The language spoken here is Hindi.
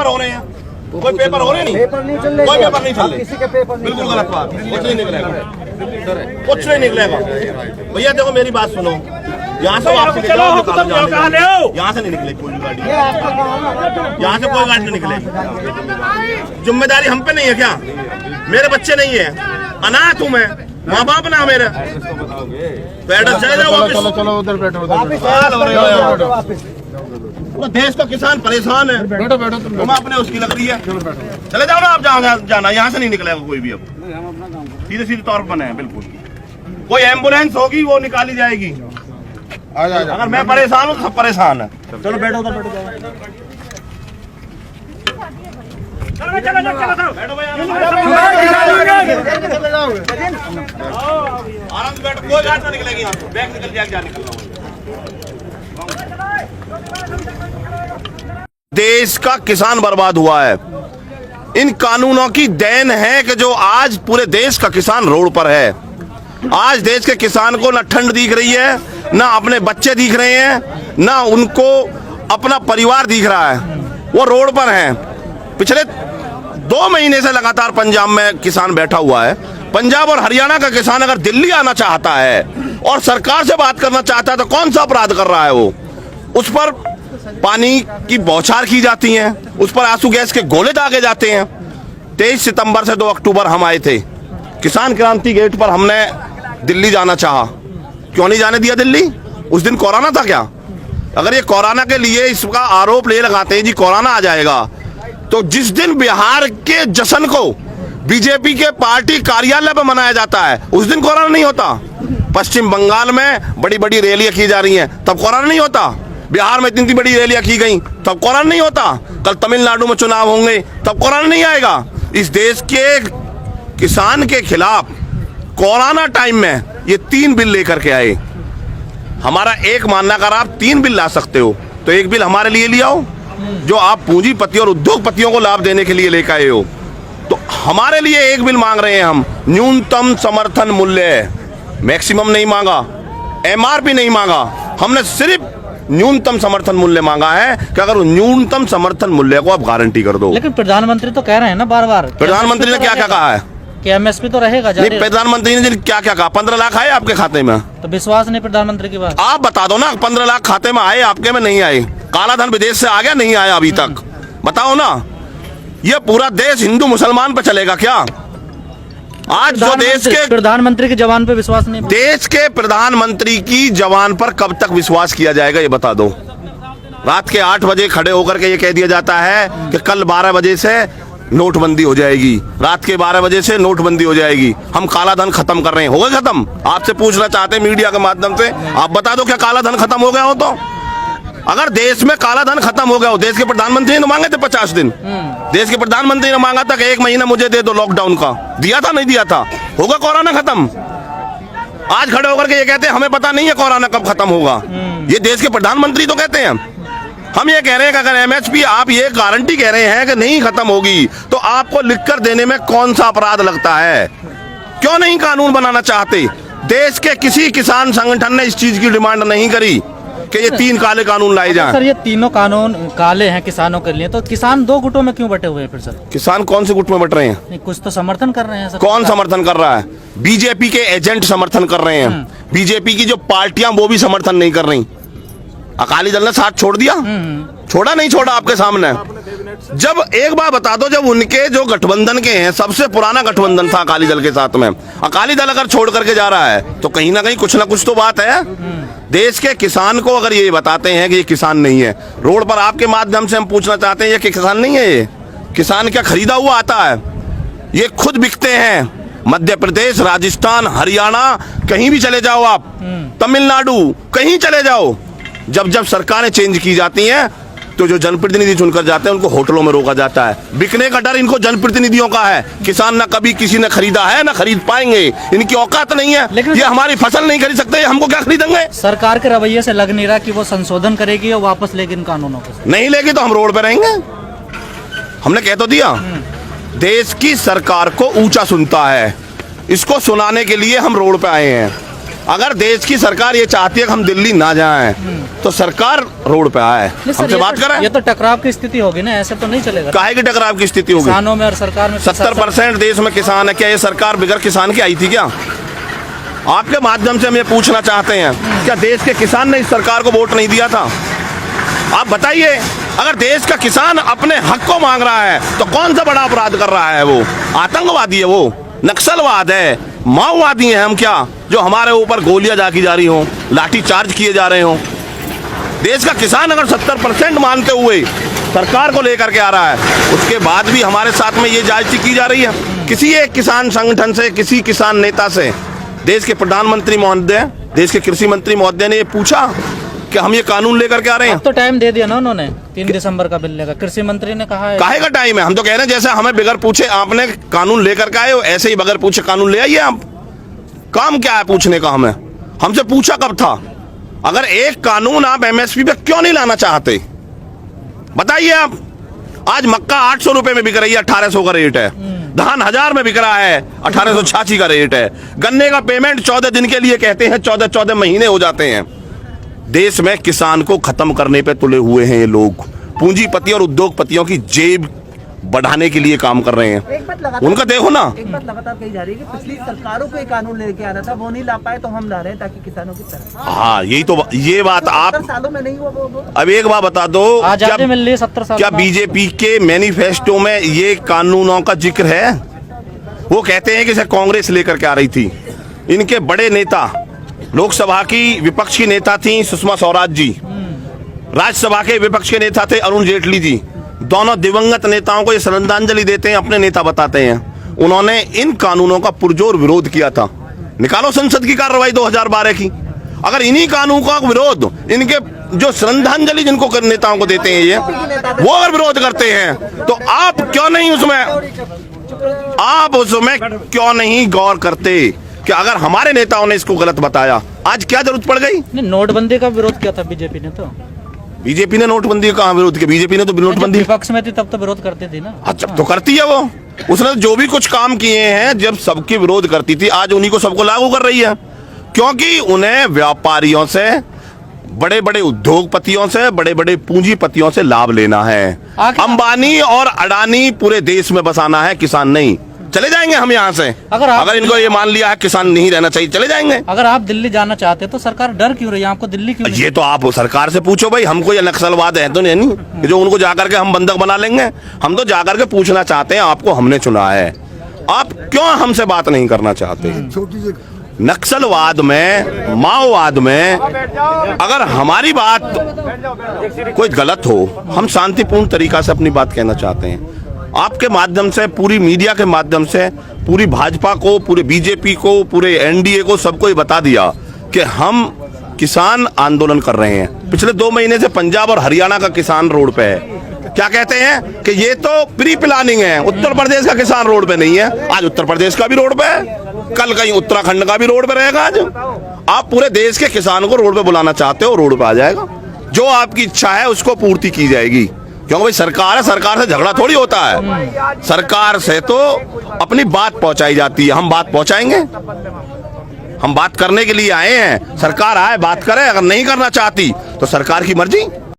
हो रहे हैं? कोई पेपर हो रहे नहीं, कोई पेपर नहीं चल रहे, बिल्कुल गलत बात, कुछ नहीं निकलेगा, कुछ नहीं निकलेगा। भैया देखो मेरी बात सुनो, यहाँ से वापस यहाँ से नहीं निकले कोई भी गाड़ी, यहाँ से कोई गाड़ी नहीं निकले। जिम्मेदारी हम पे नहीं है क्या? मेरे बच्चे नहीं है, अनाथ हूँ मैं, माँ बाप ना मेरे, बैठो चले जाओ वापस। चलो उधर बैठो, देश का किसान परेशान है, बैठो बैठो तुम अपने उसकी लग रही है, चले जाओ ना आप जहाँ जाना, यहाँ से नहीं निकलेगा कोई भी। अब सीधे सीधे तौर पर बने हैं बिल्कुल। कोई एम्बुलेंस होगी वो निकाली जाएगी। अगर मैं परेशान हूँ तो सब परेशान है। चलो बैठो उधर, बैठो आराम से बैठो, कोई गाड़ी ना निकलेगी यहाँ से, बैग निकल जाएगा, निकलना। देश का किसान बर्बाद हुआ है। इन कानूनों की देन है कि जो आज पूरे देश का किसान रोड पर है। आज देश के किसान को ना ठंड दिख रही है, ना अपने बच्चे दिख रहे हैं, ना उनको अपना परिवार दिख रहा है, वो रोड पर हैं। पिछले 2 महीने से लगातार पंजाब में किसान बैठा हुआ है। पंजाब और हरियाणा का किसान अगर दिल्ली आना चाहता है और सरकार से बात करना चाहता है तो कौन सा अपराध कर रहा है वो? उस पर पानी की बौछार की जाती है, उस पर आंसू गैस के गोले दागे जाते हैं। 23 सितंबर से 2 अक्टूबर हम आए थे, किसान क्रांति गेट पर हमने दिल्ली जाना चाहा। क्यों नहीं जाने दिया दिल्ली? उस दिन कोरोना था क्या? अगर ये कोरोना के लिए इसका आरोप ले लगाते हैं जी कोरोना आ जाएगा, तो जिस दिन बिहार के जश्न को बीजेपी के पार्टी कार्यालय पर मनाया जाता है उस दिन कोरोना नहीं होता। पश्चिम बंगाल में बड़ी बड़ी रैलियां की जा रही हैं तब कोरोना नहीं होता। बिहार में इतनी बड़ी रैलियां की गई तब कोरोना नहीं होता। कल तमिलनाडु में चुनाव होंगे तब कोरोना नहीं आएगा। इस देश के किसान के खिलाफ कोरोना टाइम में ये 3 बिल लेकर के आए। हमारा एक मानना, अगर आप 3 बिल ला सकते हो तो एक बिल हमारे लिए ले आओ जो आप पूंजीपति और उद्योगपतियों को लाभ देने के लिए लेकर आए हो। तो हमारे लिए एक बिल मांग रहे हैं हम, न्यूनतम समर्थन मूल्य। मैक्सिमम नहीं मांगा, MRP नहीं मांगा, हमने सिर्फ न्यूनतम समर्थन मूल्य मांगा है कि अगर न्यूनतम समर्थन मूल्य को आप गारंटी कर दो। लेकिन प्रधानमंत्री तो कह रहे हैं ना बार बार, प्रधानमंत्री ने क्या क्या कहा है कि MSP तो रहेगा। नहीं, प्रधानमंत्री ने क्या क्या कहा? 15 लाख आए आपके खाते में, तो विश्वास नहीं प्रधानमंत्री की बात। आप बता दो ना, 15 लाख खाते में आए आपके में नहीं आए? काला धन विदेश से आ गया, नहीं आया अभी तक? बताओ ना। ये पूरा देश हिंदू मुसलमान पे चलेगा क्या? आज जो देश के प्रधानमंत्री की जवान पे विश्वास नहीं, देश के प्रधानमंत्री की जवान पर कब तक विश्वास किया जाएगा ये बता दो। रात के 8 बजे खड़े होकर के ये कह दिया जाता है कि कल 12 बजे से नोटबंदी हो जाएगी, रात के 12 बजे से नोटबंदी हो जाएगी, हम काला धन खत्म कर रहे हैं। हो गया खत्म? आपसे पूछना चाहते हैं मीडिया के माध्यम से, आप बता दो क्या काला धन खत्म हो गया हो? तो अगर देश में काला धन खत्म हो गया हो, देश के प्रधानमंत्री ने मांगे थे 50 दिन, देश के प्रधानमंत्री ने मांगा था कि 1 महीना मुझे दे दो लॉकडाउन का, दिया था नहीं दिया था? होगा कोरोना खत्म? आज खड़े होकर के ये कहते हैं हमें पता नहीं है कोरोना कब खत्म होगा। ये देश के प्रधानमंत्री तो कहते हैं। हम ये कह रहे हैं कि अगर MSP आप ये गारंटी कह रहे हैं कि नहीं खत्म होगी तो आपको लिखकर देने में कौन सा अपराध लगता है? क्यों नहीं कानून बनाना चाहते? देश के किसी किसान संगठन ने इस चीज की डिमांड नहीं करी कि ये 3 काले कानून लाए जाएं। सर ये तीनों कानून काले हैं किसानों के लिए, तो किसान 2 गुटों में क्यों बटे हुए हैं फिर सर? किसान कौन से गुट में बट रहे हैं? नहीं, कुछ तो समर्थन कर रहे हैं सर। कौन समर्थन कर रहा है? बीजेपी के एजेंट समर्थन कर रहे हैं। बीजेपी की जो पार्टियां वो भी समर्थन नहीं कर रही। अकाली दल ने साथ छोड़ दिया? छोड़ा नहीं छोड़ा आपके सामने। जब एक बार बता दो, जब उनके जो गठबंधन के हैं, सबसे पुराना गठबंधन था अकाली दल के साथ में, अकाली दल अगर छोड़ करके जा रहा है तो कहीं ना कहीं कुछ ना कुछ तो बात है। देश के किसान को अगर ये बताते हैं कि ये किसान नहीं है, रोड पर आपके माध्यम से हम पूछना चाहते हैं ये कि किसान नहीं है? ये किसान क्या खरीदा हुआ आता है? ये खुद बिकते हैं। मध्य प्रदेश, राजस्थान, हरियाणा, कहीं भी चले जाओ आप, तमिलनाडु, कहीं चले जाओ, जब जब सरकारें चेंज की जाती हैं तो जो जनप्रतिनिधि चुनकर जाते हैं उनको होटलों में रोका जाता है। बिकने का डर इनको जनप्रतिनिधियों का है। किसान ना कभी किसी ने खरीदा है ना खरीद पाएंगे, इनकी औकात नहीं है। लेकिन ये हमारी फसल नहीं खरीद सकते, हमको क्या खरीदेंगे? सरकार के रवैये से लग नहीं रहा कि वो संशोधन करेगी और वापस लेगी इन कानूनों को। नहीं लेगी तो हम रोड पे रहेंगे। हमने कह तो दिया, देश की सरकार को ऊंचा सुनता है, इसको सुनाने के लिए हम रोड पे आए हैं। अगर देश की सरकार ये चाहती है कि हम दिल्ली ना जाएं, तो सरकार रोड पे आए, नहीं सर, हमसे बात करें। ये तो टकराव की स्थिति होगी ना, ऐसे तो नहीं चलेगा। काहे की टकराव की स्थिति होगी? किसानों में और सरकार में 70% देश में किसान है। क्या ये सरकार बगैर किसान की आई थी क्या? आपके माध्यम से हम ये पूछना चाहते हैं, क्या देश के किसान ने इस सरकार को वोट नहीं दिया था? आप बताइए, अगर देश का किसान अपने हक को मांग रहा है तो कौन सा बड़ा अपराध कर रहा है? वो आतंकवादी है, वो नक्सलवाद है, माओवादी हैं हम क्या, जो हमारे ऊपर गोलियां दागी जा रही हों, लाठी चार्ज किए जा रहे हों। देश का किसान अगर 70% मानते हुए सरकार को लेकर के आ रहा है, उसके बाद भी हमारे साथ में ये जायज़ी की जा रही है। किसी एक किसान संगठन से, किसी किसान नेता से देश के प्रधानमंत्री महोदय, देश के कृषि मंत्री महोदय ने ये पूछा कि हम ये कानून लेकर के आ रहे हैं? अब तो टाइम दे दिया ना उन्होंने, 3 दिसंबर का बिल लेकर। कृषि मंत्री ने कहा है। काहे का टाइम है? हम तो कह रहे हैं जैसे हमें बगैर पूछे आपने कानून लेकर के आए हो, ऐसे ही बगैर पूछे कानून ले आइए आप। काम क्या है पूछने का? हमें हमसे पूछा कब था? अगर एक कानून आप एमएसपी पे क्यों नहीं लाना चाहते, बताइए आप। आज मक्का 800 रुपए में बिक रही है, 1800 का रेट है। धान 1000 में बिक रहा है, 1886 का रेट है। गन्ने का पेमेंट 14 दिन के लिए कहते हैं, 14 महीने हो जाते हैं। देश में किसान को खत्म करने पे तुले हुए हैं ये लोग। पूंजीपति और उद्योगपतियों की जेब बढ़ाने के लिए काम कर रहे हैं। उनका देखो ना, एक बात लगातार कही जा रही है कि पिछली सरकारों को ये कानून लेके आना था, वो नहीं ला पाए, तो हम ला रहे हैं ताकि किसानों की तरफ। हाँ यही तो, ये बात आप 70 सालों में नहीं हुआ वो। अब एक बात बता दो, आजादी मिल रही है 70 साल क्या बाद। बीजेपी के मैनिफेस्टो में ये कानूनों का जिक्र है? वो कहते हैं कि इसे कांग्रेस लेकर के आ रही थी। इनके बड़े नेता, लोकसभा की विपक्ष की नेता थी सुषमा स्वराज जी, राज्यसभा के विपक्ष के नेता थे अरुण जेटली जी। दोनों दिवंगत नेताओं को ये श्रद्धांजलि देते हैं, अपने नेता बताते हैं। उन्होंने इन कानूनों का पुरजोर विरोध किया था। निकालो संसद की कार्रवाई 2012 की। अगर इन्हीं कानूनों का विरोध, इनके जो श्रद्धांजलि जिनको नेताओं को देते हैं ये, वो अगर विरोध करते हैं, तो आप क्यों नहीं क्यों नहीं गौर करते कि अगर हमारे नेताओं ने इसको गलत बताया, आज क्या जरूरत पड़ गई? नहीं, नोटबंदी का विरोध किया था बीजेपी ने। तो बीजेपी ने नोटबंदी का कहाँ विरोध किया? बीजेपी ने तो नोटबंदी विपक्ष में थी तब तो विरोध करती थी ना। जब तो करती है वो। उसने जो भी कुछ काम किए हैं, जब सबके विरोध करती थी, आज उन्हीं को सबको लागू कर रही है। क्योंकि उन्हें व्यापारियों से, बड़े बड़े उद्योगपतियों से, बड़े बड़े पूंजीपतियों से लाभ लेना है। अंबानी और अडानी पूरे देश में बसाना है, किसान नहीं। चले जाएंगे हम यहाँ से। अगर इनको ये मान लिया है किसान नहीं रहना चाहिए, चले जाएंगे। अगर आप दिल्ली जाना चाहते तो सरकार डर क्यों रही है आपको? दिल्ली क्यों नहीं? ये तो आप सरकार से पूछो भाई। हमको ये नक्सलवाद है तो नहीं कि जो उनको जाकर के हम बंधक बना लेंगे। हम तो जाकर के पूछना चाहते हैं, आपको हमने चुना है, आप क्यों हमसे बात नहीं करना चाहते? नक्सलवाद में, माओवाद में अगर हमारी बात कोई गलत हो, हम शांतिपूर्ण तरीका से अपनी बात कहना चाहते हैं। आपके माध्यम से, पूरी मीडिया के माध्यम से, पूरी भाजपा को, पूरे बीजेपी को, पूरे एनडीए को, सबको ये बता दिया कि हम किसान आंदोलन कर रहे हैं। पिछले 2 महीने से पंजाब और हरियाणा का किसान रोड पे है। क्या कहते हैं कि ये तो प्री प्लानिंग है। उत्तर प्रदेश का किसान रोड पे नहीं है, आज उत्तर प्रदेश का भी रोड पे है, कल कहीं उत्तराखंड का भी रोड पे रहेगा। आज आप पूरे देश के किसान को रोड पे बुलाना चाहते हो, रोड पे आ जाएगा। जो आपकी इच्छा है उसको पूर्ति की जाएगी। क्योंकि भाई सरकार है, सरकार से झगड़ा थोड़ी होता है। सरकार से तो अपनी बात पहुंचाई जाती है। हम बात पहुंचाएंगे, हम बात करने के लिए आए हैं। सरकार आए, बात करे। अगर नहीं करना चाहती तो सरकार की मर्जी।